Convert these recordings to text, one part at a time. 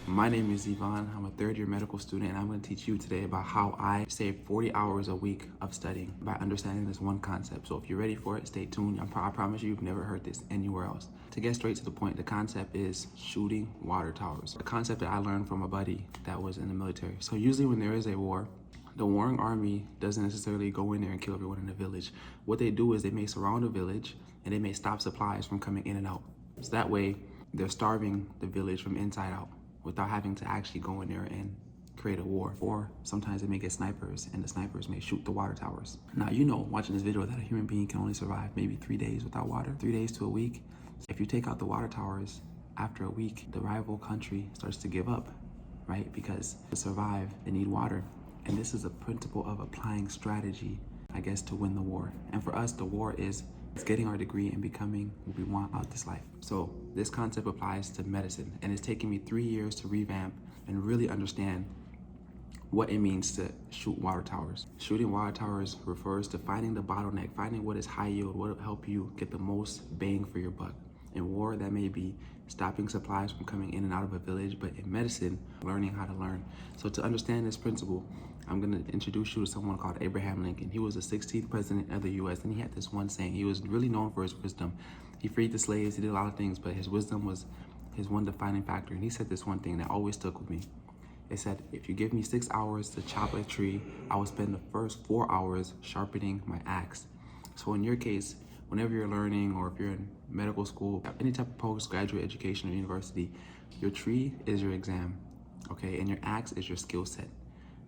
My name is Yvan. I'm a third-year medical student, and I'm going to teach you today about how I save 40 hours a week of studying by understanding this one concept. So if you're ready for it, stay tuned. I promise you've never heard this anywhere else. To get straight to the point, the concept is shooting water towers. A concept that I learned from a buddy that was in the military. So usually when there is a war, the warring army doesn't necessarily go in there and kill everyone in the village. What they do is they may surround a village and they may stop supplies from coming in and out. So that way, they're starving the village from inside out without having to actually go in there and create a war. Or sometimes they may get snipers and the snipers may shoot the water towers. Now, you know, watching this video that a human being can only survive maybe 3 days without water, 3 days to a week. If you take out the water towers, after a week, the rival country starts to give up, right? Because to survive, they need water. And this is a principle of applying strategy, I guess, to win the war. And for us, the war is getting our degree and becoming what we want out this life. So this concept applies to medicine, and it's taken me 3 years to revamp and really understand what it means to shoot water towers. Shooting water towers refers to finding the bottleneck, finding what is high yield, what will help you get the most bang for your buck. In war, that may be stopping supplies from coming in and out of a village, but in medicine, learning how to learn. So to understand this principle, I'm gonna introduce you to someone called Abraham Lincoln. He was the 16th president of the US, and he had this one saying. He was really known for his wisdom. He freed the slaves, he did a lot of things, but his wisdom was his one defining factor. And he said this one thing that always stuck with me. It said, if you give me 6 hours to chop a tree, I will spend the first 4 hours sharpening my axe. So in your case, whenever you're learning, or if you're in medical school, any type of postgraduate education or university, your tree is your exam, okay? And your axe is your skill set.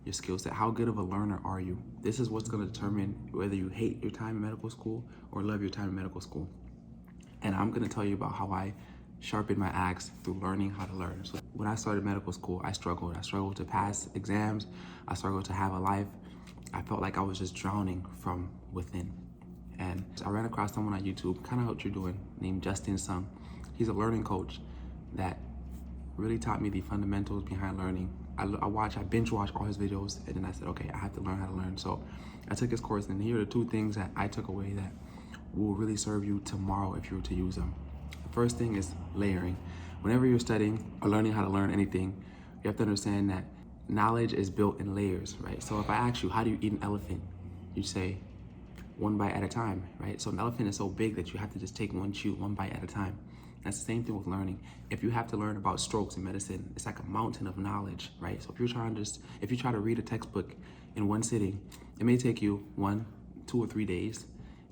Your skill set, how good of a learner are you? This is what's gonna determine whether you hate your time in medical school or love your time in medical school. And I'm gonna tell you about how I sharpened my axe through learning how to learn. So when I started medical school, I struggled. I struggled to pass exams. I struggled to have a life. I felt like I was just drowning from within. And I ran across someone on YouTube, kind of what you're doing, named Justin Sung. He's a learning coach that really taught me the fundamentals behind learning. I binge watched all his videos, and then I said, okay, I have to learn how to learn. So I took his course, and here are the 2 things that I took away that will really serve you tomorrow if you were to use them. The first thing is layering. Whenever you're studying or learning how to learn anything, you have to understand that knowledge is built in layers, right? So if I ask you, how do you eat an elephant? You say, 1 bite at a time, right? So an elephant is so big that you have to just take one chew, 1 bite at a time. That's the same thing with learning. If you have to learn about strokes in medicine, it's like a mountain of knowledge, right? So if you try to read a textbook in one sitting, it may take you 1, 2, or 3 days,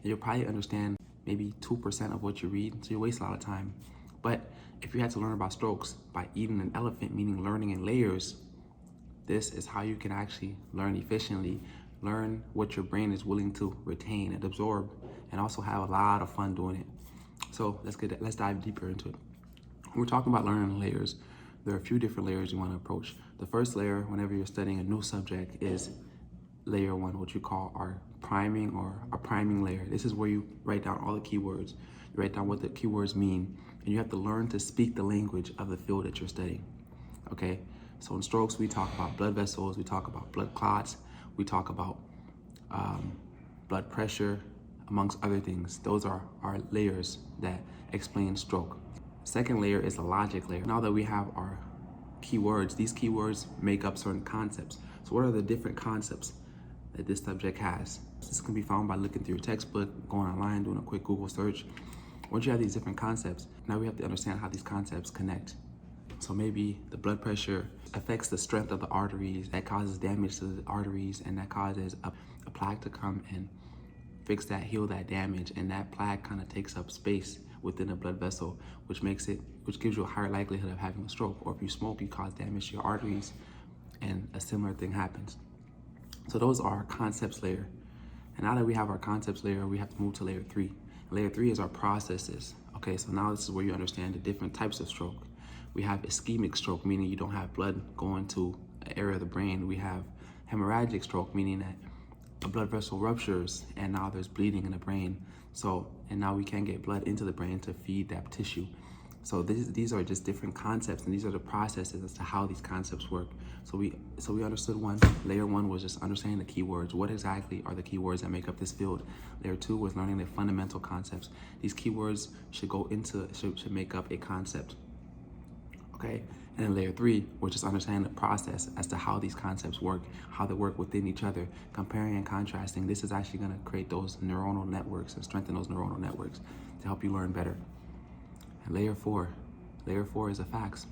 and you'll probably understand maybe 2% of what you read, so you waste a lot of time. But if you had to learn about strokes by eating an elephant, meaning learning in layers, this is how you can actually learn efficiently, learn what your brain is willing to retain and absorb, and also have a lot of fun doing it. So let's dive deeper into it. When we're talking about learning layers, there are a few different layers you want to approach. The first layer, whenever you're studying a new subject, is layer 1, what you call our priming layer. This is where you write down all the keywords. You write down what the keywords mean, and you have to learn to speak the language of the field that you're studying, okay? So in strokes, we talk about blood vessels, we talk about blood clots, we talk about blood pressure, amongst other things. Those are our layers that explain stroke. Second layer is the logic layer. Now that we have our keywords, these keywords make up certain concepts. So what are the different concepts that this subject has? This can be found by looking through your textbook, going online, doing a quick Google search. Once you have these different concepts, now we have to understand how these concepts connect. So maybe the blood pressure affects the strength of the arteries, that causes damage to the arteries, and that causes a plaque to come and fix that, heal that damage, and that plaque kind of takes up space within the blood vessel, which gives you a higher likelihood of having a stroke. Or if you smoke, you cause damage to your arteries, and a similar thing happens. So those are our concepts layer. And now that we have our concepts layer, we have to move to layer 3. Layer 3 is our processes. Okay, so now this is where you understand the different types of stroke. We have ischemic stroke, meaning you don't have blood going to an area of the brain. We have hemorrhagic stroke, meaning that a blood vessel ruptures and now there's bleeding in the brain. And now we can't get blood into the brain to feed that tissue. So these are just different concepts, and these are the processes as to how these concepts work. So we understood layer 1 was just understanding the keywords. What exactly are the keywords that make up this field? Layer 2 was learning the fundamental concepts. These keywords should make up a concept. okay? And then layer 3, which is understanding the process as to how these concepts work, how they work within each other, comparing and contrasting. This is actually gonna create those neuronal networks and strengthen those neuronal networks to help you learn better. And layer 4 is the facts.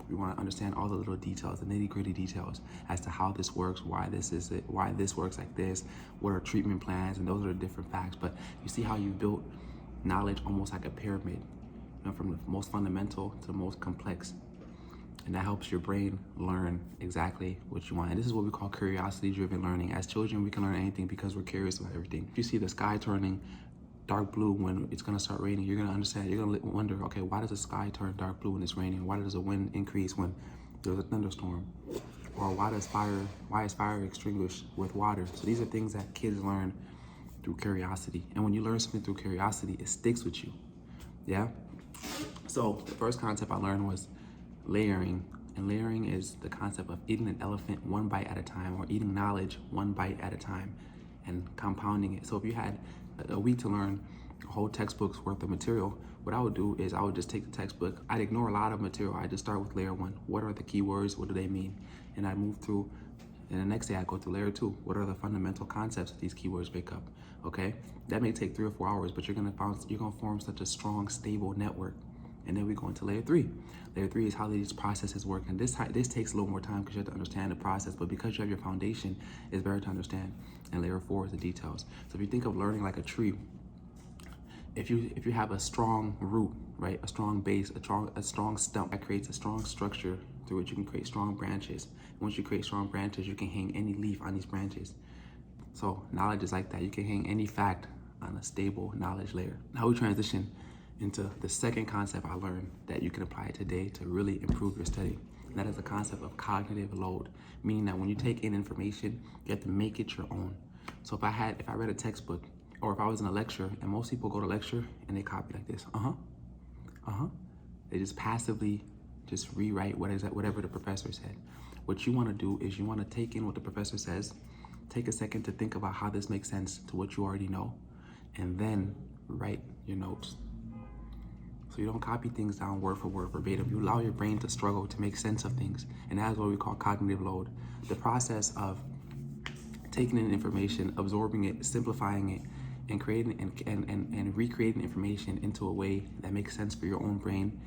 We want to understand all the little details, the nitty-gritty details as to how this works, why this works like this, what are treatment plans, and those are the different facts. But you see how you built knowledge almost like a pyramid, from the most fundamental to the most complex. And that helps your brain learn exactly what you want. And this is what we call curiosity-driven learning. As children, we can learn anything because we're curious about everything. If you see the sky turning dark blue when it's gonna start raining, you're gonna understand, you're gonna wonder, okay, why does the sky turn dark blue when it's raining? Why does the wind increase when there's a thunderstorm? Or why is fire extinguished with water? So these are things that kids learn through curiosity. And when you learn something through curiosity, it sticks with you, yeah? So the first concept I learned was layering. And layering is the concept of eating an elephant one bite at a time, or eating knowledge one bite at a time, and compounding it. So if you had a week to learn a whole textbook's worth of material, what I would do is I would just take the textbook. I'd ignore a lot of material. I just start with layer 1. What are the keywords? What do they mean? And I move through, and the next day I go through layer 2. What are the fundamental concepts that these keywords make up? Okay, that may take 3 or 4 hours, but you're gonna form such a strong, stable network. And then we go into layer 3. Layer 3 is how these processes work. And this takes a little more time because you have to understand the process, but because you have your foundation, it's better to understand. And layer 4 is the details. So if you think of learning like a tree, if you have a strong root, right, a strong base, a strong stump, that creates a strong structure through which you can create strong branches. Once you create strong branches, you can hang any leaf on these branches. So knowledge is like that. You can hang any fact on a stable knowledge layer. Now we transition into the second concept I learned that you can apply today to really improve your study. And that is the concept of cognitive load, meaning that when you take in information, you have to make it your own. So if I read a textbook, or if I was in a lecture, and most people go to lecture and they copy like this, they just passively just rewrite whatever the professor said. What you want to do is you want to take in what the professor says, take a second to think about how this makes sense to what you already know, and then write your notes. So you don't copy things down word for word verbatim. You allow your brain to struggle to make sense of things. And that is what we call cognitive load. The process of taking in information, absorbing it, simplifying it, and creating and recreating information into a way that makes sense for your own brain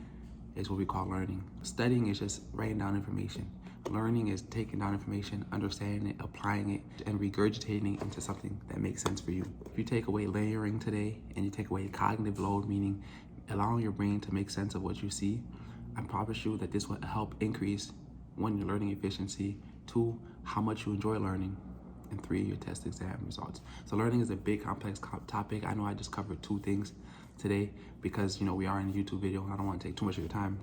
is what we call learning. Studying is just writing down information. Learning is taking down information, understanding it, applying it, and regurgitating it into something that makes sense for you. If you take away layering today and you take away cognitive load, meaning allowing your brain to make sense of what you see, I promise you that this will help increase, 1, your learning efficiency, 2, how much you enjoy learning, and 3, your test exam results. So learning is a big, complex topic. I know I just covered 2 things today because, we are in a YouTube video and I don't want to take too much of your time.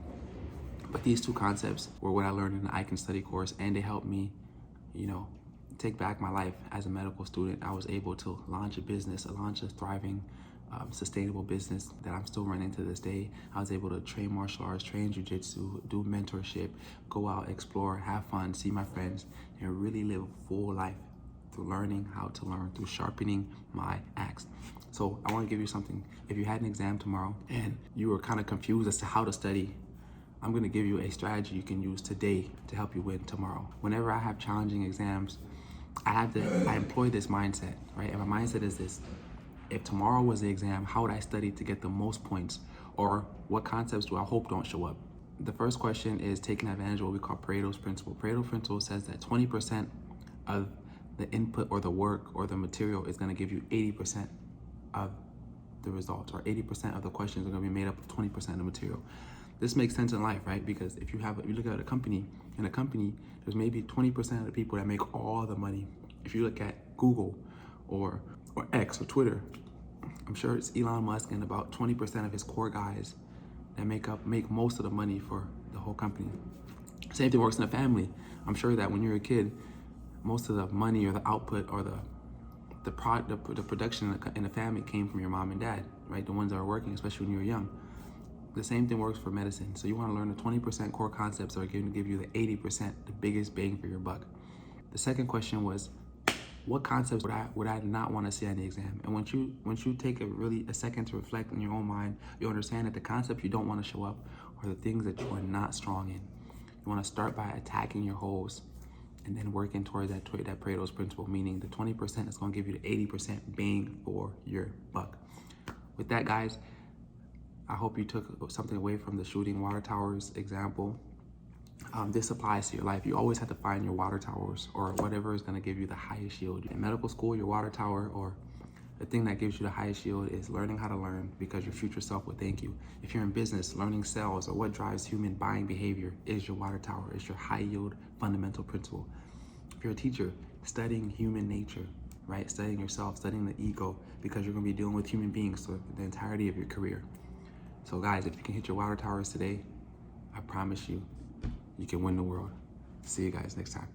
But these 2 concepts were what I learned in the I Can Study course, and they helped me, take back my life as a medical student. I was able to launch a business, launch a thriving, sustainable business that I'm still running to this day. I was able to train martial arts, train jiu-jitsu, do mentorship, go out, explore, have fun, see my friends, and really live a full life through learning how to learn, through sharpening my axe. So I want to give you something. If you had an exam tomorrow and you were kind of confused as to how to study, I'm going to give you a strategy you can use today to help you win tomorrow. Whenever I have challenging exams, I employ this mindset, right? And my mindset is this: if tomorrow was the exam, how would I study to get the most points? Or what concepts do I hope don't show up? The first question is taking advantage of what we call Pareto's principle. Pareto's principle says that 20% of the input or the work or the material is going to give you 80% of the results, or 80% of the questions are going to be made up of 20% of the material. This makes sense in life, right? Because if you look at a company, in a company, there's maybe 20% of the people that make all the money. If you look at Google or X or Twitter, I'm sure it's Elon Musk and about 20% of his core guys that make most of the money for the whole company. Same thing works in a family. I'm sure that when you're a kid, most of the money or the output or the production in the family came from your mom and dad, right? The ones that are working, especially when you're young. The same thing works for medicine. So you want to learn the 20% core concepts that are going to give you the 80%, the biggest bang for your buck. The second question was, what concepts would I not want to see on the exam? And once you take a second to reflect in your own mind, you understand that the concepts you don't want to show up or the things that you are not strong in. You want to start by attacking your holes and then working towards that Pareto's principle, meaning the 20% is going to give you the 80% bang for your buck. With that, guys, I hope you took something away from the shooting water towers example. This applies to your life. You always have to find your water towers or whatever is going to give you the highest yield. In medical school, your water tower or the thing that gives you the highest yield is learning how to learn, because your future self will thank you. If you're in business, learning sales or what drives human buying behavior is your water tower. It's your high yield fundamental principle. If you're a teacher, studying human nature, right? Studying yourself, studying the ego, because you're going to be dealing with human beings for the entirety of your career. So guys, if you can hit your water towers today, I promise you, you can win the world. See you guys next time.